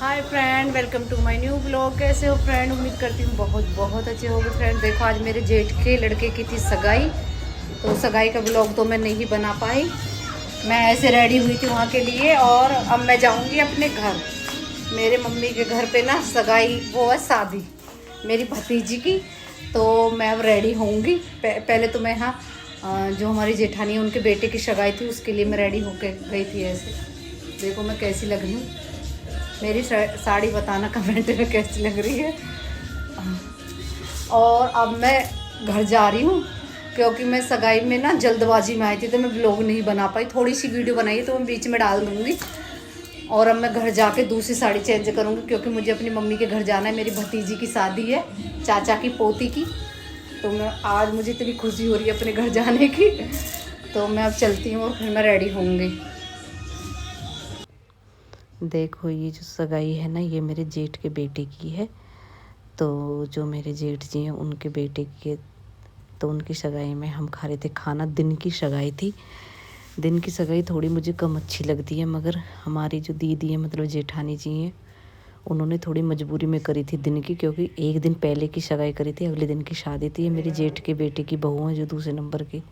Hi friend, welcome to my new blog. कैसे हो friend? उम्मीद करती हूँ बहुत बहुत अच्छे होंगे फ्रेंड। देखो आज मेरे जेठ के लड़के की थी सगाई, तो सगाई का ब्लॉग तो मैं नहीं बना पाई। मैं ऐसे रेडी हुई थी वहाँ के लिए और अब मैं जाऊँगी अपने घर। मेरे मम्मी के घर पे ना सगाई, वो है शादी मेरी भतीजी की, तो मैं अब रेडी होंगी। पहले तो मैं यहाँ जो हमारी जेठानी है उनके बेटे की सगाई थी, उसके लिए मैं रेडी होके गई थी। ऐसे देखो मैं कैसी लग रही हूँ। मेरी साड़ी बताना कमेंट में कैसी लग रही है। और अब मैं घर जा रही हूँ क्योंकि मैं सगाई में ना जल्दबाजी में आई थी, तो मैं ब्लॉग नहीं बना पाई। थोड़ी सी वीडियो बनाई है तो मैं बीच में डाल दूँगी। और अब मैं घर जाके दूसरी साड़ी चेंज करूँगी क्योंकि मुझे अपनी मम्मी के घर जाना है। मेरी भतीजी की शादी है, चाचा की पोती की। तो मैं आज मुझे इतनी खुशी हो रही है अपने घर जाने की, तो मैं अब चलती हूँ और फिर मैं रेडी होंगी। देखो ये जो सगाई है ना, ये मेरे जेठ के बेटे की है। तो जो मेरे जेठ जी हैं उनके बेटे की, तो उनकी सगाई में हम खा रहे थे खाना। दिन की सगाई थी। दिन की सगाई थोड़ी मुझे कम अच्छी लगती है, मगर हमारी जो दीदी है मतलब जेठानी जी हैं, उन्होंने थोड़ी मजबूरी में करी थी दिन की, क्योंकि एक दिन पहले की सगाई करी थी, अगले दिन की शादी थी। ये मेरे जेठ के बेटे की बहू है जो दूसरे नंबर की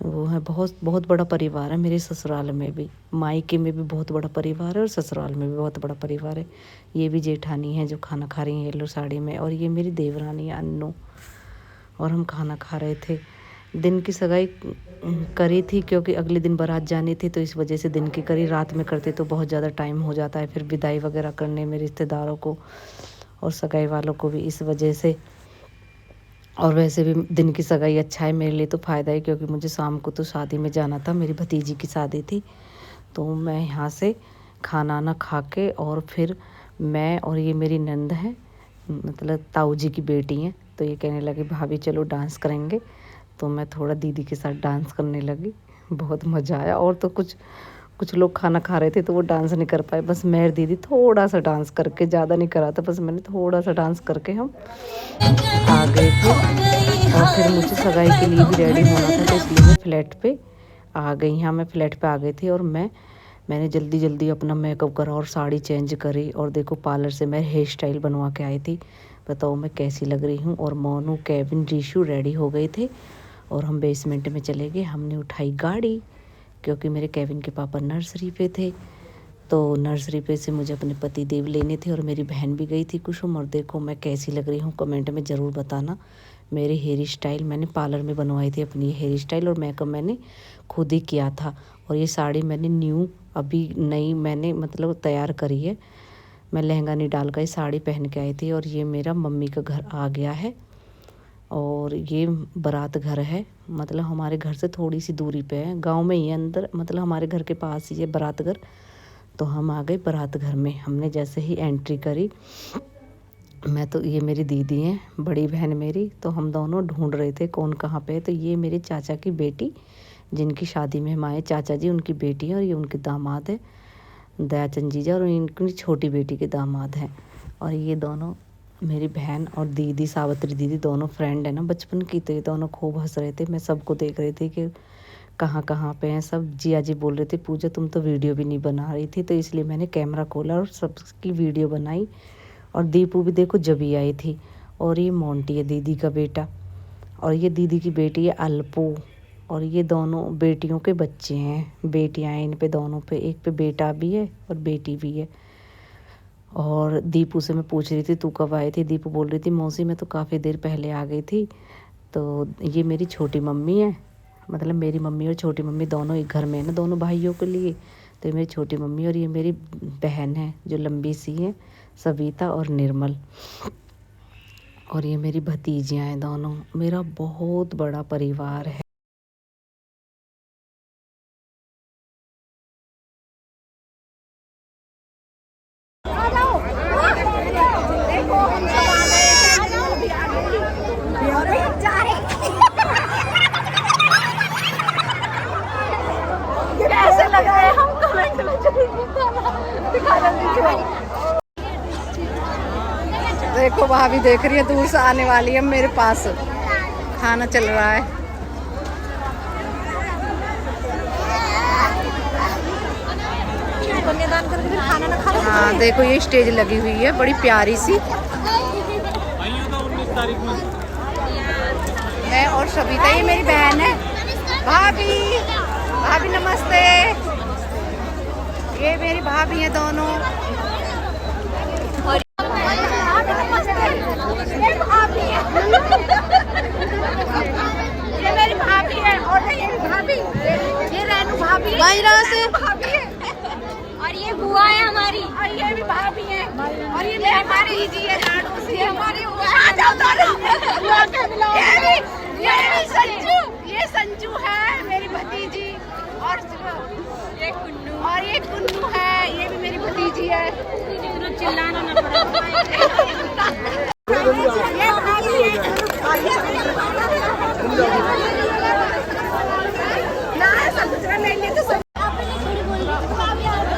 वो है। बहुत बहुत बड़ा परिवार है मेरे ससुराल में भी, मायके में भी बहुत बड़ा परिवार है और ससुराल में भी बहुत बड़ा परिवार है। ये भी जेठानी है जो खाना खा रही है येलो साड़ी में, और ये मेरी देवरानी है अन्नू। और हम खाना खा रहे थे। दिन की सगाई करी थी क्योंकि अगले दिन बारात जानी थी, तो इस वजह से दिन की करी। रात में करते तो बहुत ज़्यादा टाइम हो जाता है फिर विदाई वगैरह करने में रिश्तेदारों को और सगाई वालों को भी, इस वजह से। और वैसे भी दिन की सगाई अच्छा है मेरे लिए, तो फ़ायदा है क्योंकि मुझे शाम को तो शादी में जाना था। मेरी भतीजी की शादी थी, तो मैं यहाँ से खाना ना खा के और फिर मैं और ये मेरी नंद है, मतलब ताऊ जी की बेटी हैं, तो ये कहने लगे भाभी चलो डांस करेंगे। तो मैं थोड़ा दीदी के साथ डांस करने लगी। बहुत मज़ा आया। और तो कुछ कुछ लोग खाना खा रहे थे तो वो डांस नहीं कर पाए, बस मैं दीदी थोड़ा सा डांस करके, ज़्यादा नहीं करा था, बस मैंने थोड़ा सा डांस करके हम आ गए थे। और फिर मुझे सगाई के लिए भी रेडी होना था, तो इसलिए मैं फ्लैट पे आ गई। यहाँ मैं फ्लैट पे आ गई थी और मैंने जल्दी जल्दी अपना मेकअप करा और साड़ी चेंज करी। और देखो पार्लर से मैं हेयर स्टाइल बनवा के आई थी। बताओ मैं कैसी लग रही हूँ। और मोनू, केविन, रीशु रेडी हो गए थे और हम बेसमेंट में चले गए। हमने उठाई गाड़ी क्योंकि मेरे केविन के पापा नर्सरी पे थे, तो नर्सरी पे से मुझे अपने पति देव लेने थे। और मेरी बहन भी गई थी कुसुम। और देखो मैं कैसी लग रही हूँ कमेंट में ज़रूर बताना। मेरी हेयर स्टाइल मैंने पार्लर में बनवाई थी, अपनी हेयर स्टाइल, और मेकअप मैंने खुद ही किया था। और ये साड़ी मैंने न्यू, अभी नई मैंने मतलब तैयार करी है। मैं लहंगा नहीं डाल कर साड़ी पहन के आई थी। और ये मेरा मम्मी का घर आ गया है और ये बारात घर है, मतलब हमारे घर से थोड़ी सी दूरी पे है, गांव में ही है अंदर, मतलब हमारे घर के पास ही है बारात घर। तो हम आ गए बारात घर में। हमने जैसे ही एंट्री करी, मैं तो, ये मेरी दीदी हैं, बड़ी बहन मेरी, तो हम दोनों ढूंढ रहे थे कौन कहाँ पे है। तो ये मेरे चाचा की बेटी जिनकी शादी में हम आए, चाचा जी उनकी बेटी है, और ये उनके दामाद है दयाचंद जीजा, और इनकी छोटी बेटी के दामाद हैं। और ये दोनों मेरी बहन और दीदी सावित्री दीदी दोनों फ्रेंड है ना बचपन की, तो ये दोनों खूब हंस रहे थे। मैं सबको देख रही थी कि कहाँ कहाँ पे हैं सब। जिया जी बोल रहे थे पूजा तुम तो वीडियो भी नहीं बना रही थी, तो इसलिए मैंने कैमरा खोला और सबकी वीडियो बनाई। और दीपू भी देखो जब ही आई थी। और ये मोंटी है दीदी का बेटा, और ये दीदी की बेटी है अल्पू। और ये दोनों बेटियों के बच्चे हैं, बेटियां हैं इन पे दोनों पे, एक पे बेटा भी है और बेटी भी है। और दीपू से मैं पूछ रही थी तू कब आई थी, दीपू बोल रही थी मौसी मैं तो काफ़ी देर पहले आ गई थी। तो ये मेरी छोटी मम्मी है, मतलब मेरी मम्मी और छोटी मम्मी दोनों एक घर में है ना, दोनों भाइयों के लिए। तो ये मेरी छोटी मम्मी, और ये मेरी बहन है जो लंबी सी है, सविता और निर्मल। और ये मेरी भतीजियाँ हैं दोनों। मेरा बहुत बड़ा परिवार है। कैसे लगा है हम कमेंट में देखो भाभी देख रही है, दूर से आने वाली है मेरे पास, खाना चल रहा है। कन्यादान करके फिर खाना ना खा लो। हाँ हाँ देखो ये स्टेज लगी हुई है बड़ी प्यारी सी। 19 तारीख में मैं और सविता, ये मेरी बहन है। भाभी, भाभी नमस्ते। ये मेरी भाभी है दोनों। और ये मेरी भाभी है और ये भाभी, ये रेनू भाभी से भाभी है। और ये बुआ है हमारी, और ये भी भाभी है। और ये मेरी हमारी जी है, लाडू सी हमारी। आ जाओ दोनों। ये संजू, ये संजू है मेरी भतीजी। और ये कुन्नू, और ये कुन्नू है, ये भी मेरी भतीजी है। चिल्लाना ना पड़े।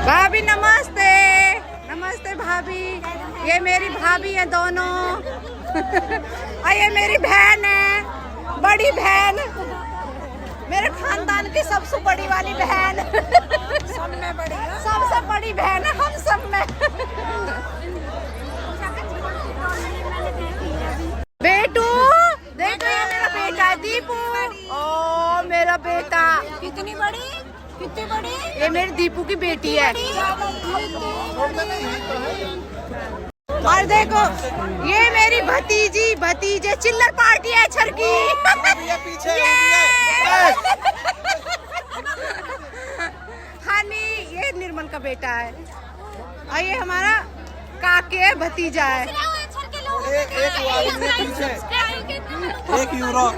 भाभी नमस्ते, नमस्ते भाभी। ये मेरी भाभी है दोनों। और ये मेरी बहन है, बड़ी बहन, मेरे खानदान की सबसे बड़ी वाली बहन। सब में बड़ी, सबसे बड़ी बहन है हम सब में। बेटू देखो, ये मेरा बेटा है दीपू। ओ मेरा बेटा, कितनी बड़ी, कितनी बड़ी? ये मेरी दीपू की बेटी है। और देखो ये मेरी भतीजी, भतीजे चिल्लर पार्टी है छरकी। हनी, ये निर्मल का बेटा है। और ये हमारा काके भतीजा है। 1 यूरो।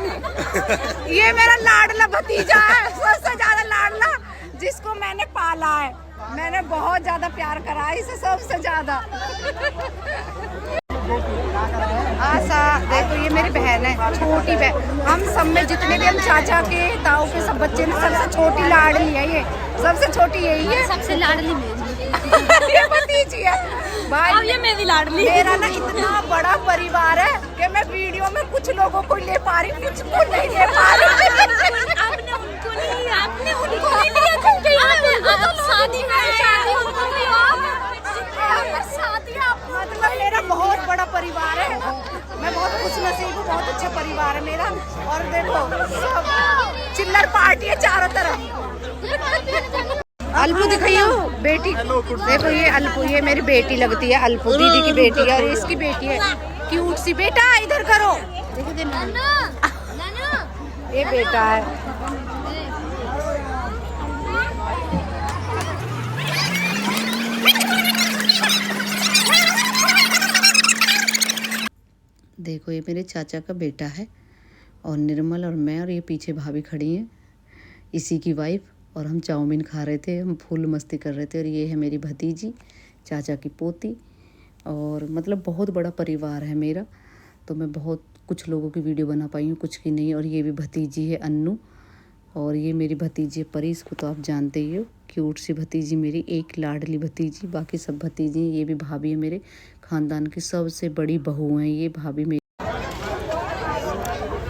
ये मेरा लाडला भतीजा है, सबसे ज्यादा लाडला, जिसको मैंने पाला है। मैंने बहुत ज्यादा प्यार करा है इसे, सबसे ज्यादा। आशा देखो, ये मेरी बहन है, छोटी बहन। हम सब में जितने भी हम चाचा के ताऊ के सब बच्चे में सबसे छोटी लाडली है। ये सबसे छोटी यही है, सबसे लाडली मेरी। ये भतीजी है भाई। अब ये मेरी लाडली। मेरा ना इतना बड़ा परिवार है कि मैं वीडियो में कुछ लोगों को ले पा रही, कुछ को नहीं ले पा रही। आपने उनको नहीं, आपने उनको नहीं लिया था कहीं? शादी में मतलब मेरा बहुत बड़ा परिवार है। मैं बहुत खुश नसीब हूँ, बहुत अच्छे परिवार है मेरा। और देखो सब चिल्लर पार्टी है चारों तरफ। अल्पू दिखाइयो बेटी, देखो ये अल्पू, ये मेरी बेटी लगती है, अल्पू दीदी की बेटी है। और इसकी बेटी है क्यूट सी। बेटा इधर करो, ये बेटा है। देखो ये मेरे चाचा का बेटा है, और निर्मल और मैं, और ये पीछे भाभी खड़ी हैं, इसी की वाइफ। और हम चाउमीन खा रहे थे, हम फुल मस्ती कर रहे थे। और ये है मेरी भतीजी, चाचा की पोती। और मतलब बहुत बड़ा परिवार है मेरा, तो मैं बहुत कुछ लोगों की वीडियो बना पाई हूँ, कुछ की नहीं। और ये भी भतीजी है अन्नू, और ये मेरी भतीजी है परी, इसको तो आप जानते ही हो, क्यूट सी भतीजी मेरी, एक लाडली भतीजी। बाकी सब भतीजी, ये भी भाभी है, मेरे खानदान की सबसे बड़ी बहू हैं ये भाभी मेरी।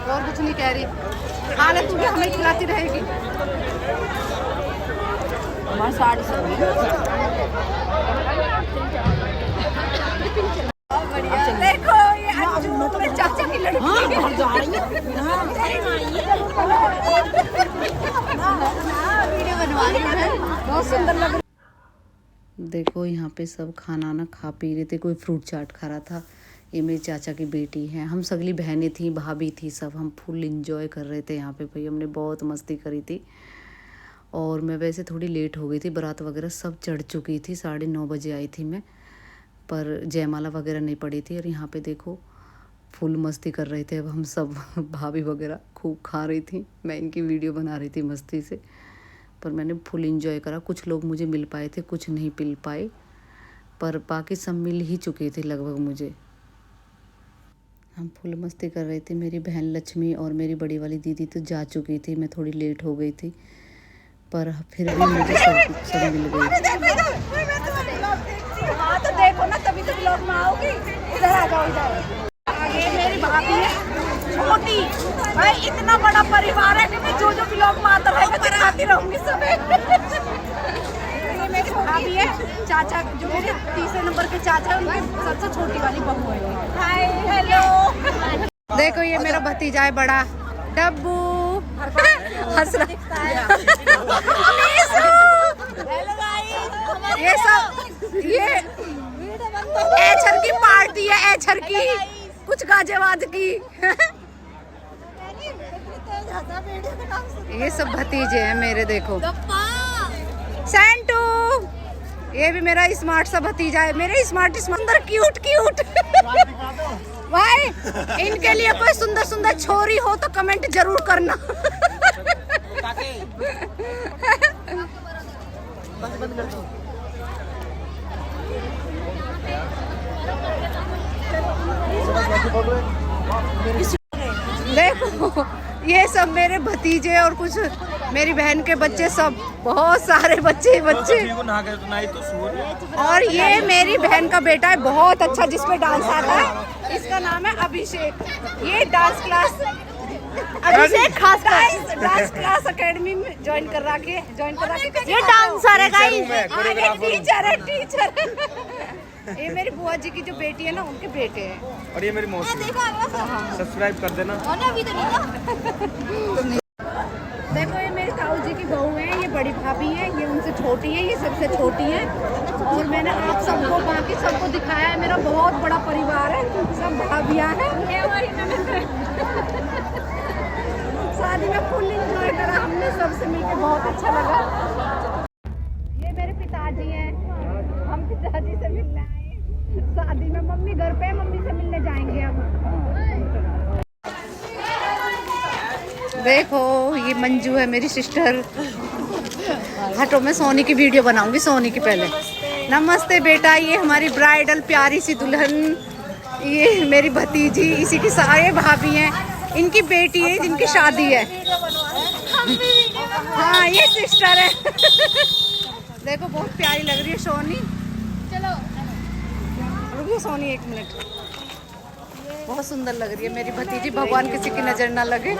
और कुछ नहीं कह रही, खाना तू भी हमें खिलाती रहेगी। देखो ये अंजू मेरे चाचा की लड़की वीडियो बनवा रही है, बहुत सुंदर लग रही। देखो यहाँ पे सब खाना ना खा पी रहे थे, कोई फ्रूट चाट खा रहा था। ये मेरी चाचा की बेटी है, हम सगली बहनें थी, भाभी थी, सब हम फुल इंजॉय कर रहे थे यहाँ पे। भाई हमने बहुत मस्ती करी थी। और मैं वैसे थोड़ी लेट हो गई थी, बारात वगैरह सब चढ़ चुकी थी, 9:30 बजे आई थी मैं, पर जयमाला वगैरह नहीं पड़ी थी। और यहाँ पे देखो फुल मस्ती कर रहे थे अब हम सब। भाभी वगैरह खूब खा रही थी, मैं इनकी वीडियो बना रही थी मस्ती से। पर मैंने फुल इंजॉय करा। कुछ लोग मुझे मिल पाए थे, कुछ नहीं मिल पाए, पर बाकी सब मिल ही चुके थे लगभग मुझे। हम फुल मस्ती कर रहे थे। मेरी बहन लक्ष्मी और मेरी बड़ी वाली दीदी तो जा चुकी थी, मैं थोड़ी लेट हो गई थी, पर फिर भी मुझे सब मिल गई। हाँ तो देखो ना, तभी तो ब्लॉग में आओगी। इधर आ जाओ, इधर। ये मेरी भाभी है छोटी, भाई इतना बड़ा परिवार है कि मैं जो ब्लॉग में आता है मैं दिखाती रहूंगी सब। ये मेरी भाभी है चाचा जो मेरे तीसरे नंबर के चाचा उनकी सबसे छोटी वाली बहू है। Hi hello. देखो ये मेरा भतीजा है बड़ा डब्बू हंस रहा है। ये सब ये एचर की पार्टी है, एचर की कुछ गाजेवाद की। ये सब भतीजे हैं मेरे। देखो सैंटू ये भी मेरा स्मार्ट सा भतीजा है। मेरे स्मार्ट सुंदर क्यूट क्यूट भाई इनके लिए कोई सुंदर सुंदर छोरी हो तो कमेंट जरूर करना। देखो ये सब मेरे भतीजे और कुछ मेरी बहन के बच्चे, सब बहुत सारे बच्चे और ये मेरी बहन का बेटा है बहुत अच्छा जिसपे डांस आता है। इसका नाम है अभिषेक। ये डांस क्लास अभिषेक खास डांस क्लास एकेडमी में ज्वाइन करा के ये डांसर है गाइस। टीचर ये मेरी बुआ जी की जो बेटी है ना उनके बेटे हैं। और ये मेरी मौसी। सब्सक्राइब कर देना। देखो ये मेरी ताऊ जी की बहू है, ये बड़ी भाभी है, ये उनसे छोटी है, ये सबसे छोटी है। और मैंने आप सबको बाकी सबको दिखाया है। मेरा बहुत बड़ा परिवार है, सब भाभियाँ हैं। शादी में फुल एंजॉय करा हमने, सबसे मिलकर बहुत अच्छा लगा। ये मेरे पिताजी हैं, हम पिताजी से मिलने आए शादी में। मम्मी घर पे, मम्मी से मिलने जाएंगे हम। देखो ये मंजू है मेरी सिस्टर। हटो मैं सोनी की वीडियो बनाऊंगी, सोनी की पहले। नमस्ते बेटा, ये हमारी ब्राइडल प्यारी सी दुल्हन, ये मेरी भतीजी, इसी की सारे भाभी हैं, इनकी बेटी है जिनकी शादी है। हाँ ये सिस्टर है। देखो बहुत प्यारी लग रही है सोनी। चलो रुकिए सोनी एक मिनट, बहुत सुंदर लग रही है मेरी भतीजी। भगवान किसी की नजर ना लगे।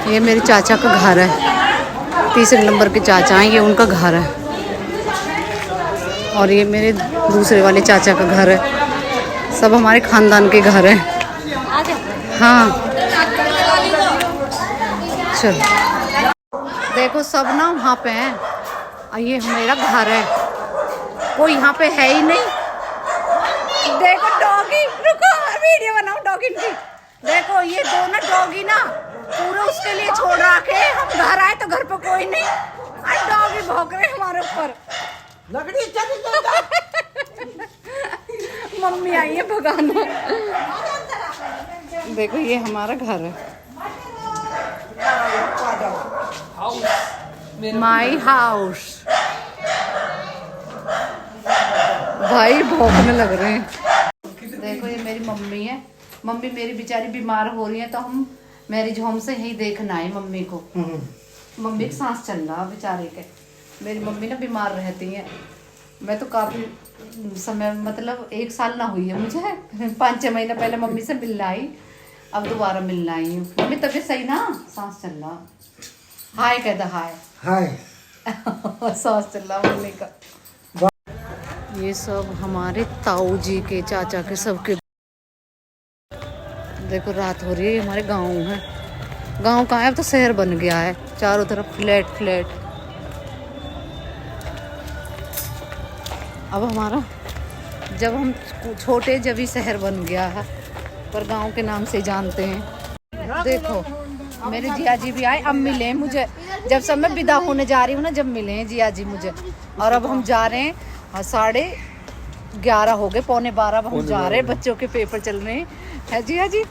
ये मेरे चाचा का घर है, तीसरे नंबर के चाचा हैं, ये उनका घर है। और ये मेरे दूसरे वाले चाचा का घर है। सब हमारे खानदान के घर हैं। हाँ चलो देखो सब ना वहाँ पे हैं और ये मेरा घर है, कोई यहाँ पे है ही नहीं। देखो डॉगी, रुको वीडियो बनाओ डॉगी की। देखो ये दोनों डॉगी ना पूरे उसके लिए छोड़ रखे, हम घर आए तो घर पे कोई नहीं, आज डॉगी भौंक रहे हमारे ऊपर। मम्मी आई है भगाना। देखो ये हमारा घर है, माई हाउस। भाई भौंकने लग रहे हैं। देखो ये मेरी मम्मी है, मम्मी मेरी बेचारी बीमार हो रही है तो हम मैरिज होम से ही देखना है मम्मी को। मम्मी का सांस चल रहा बेचारे के। मेरी मम्मी ना बीमार रहती है। मैं तो काफी समय मतलब 1 साल ना हुई है मुझे, 5-6 महीने पहले मम्मी से मिलने आई, अब दोबारा मिलने आई हूँ। मम्मी तबीयत सही ना, सांस चल रहा। हाय कह दो, हाय हाय। सांस चल रहा मम्मी का। ये सब हमारे ताऊ जी के चाचा के सबके। देखो रात हो रही है, हमारे गांव है। गांव कहाँ है, अब तो शहर बन गया है, चारों तरफ फ्लैट फ्लैट। अब हमारा जब हम छोटे जब ही शहर बन गया है, पर गांव के नाम से जानते हैं। देखो मेरे जिया जी भी आए, अब मिले मुझे, जब सब मैं विदा होने जा रही हूँ ना, जब मिले हैं जिया जी मुझे। और अब हम जा रहे हैं, 11:30 हो गए, 11:45 अब हम जा रहे हैं, बच्चों के पेपर चल रहे हैं, है जिया जी।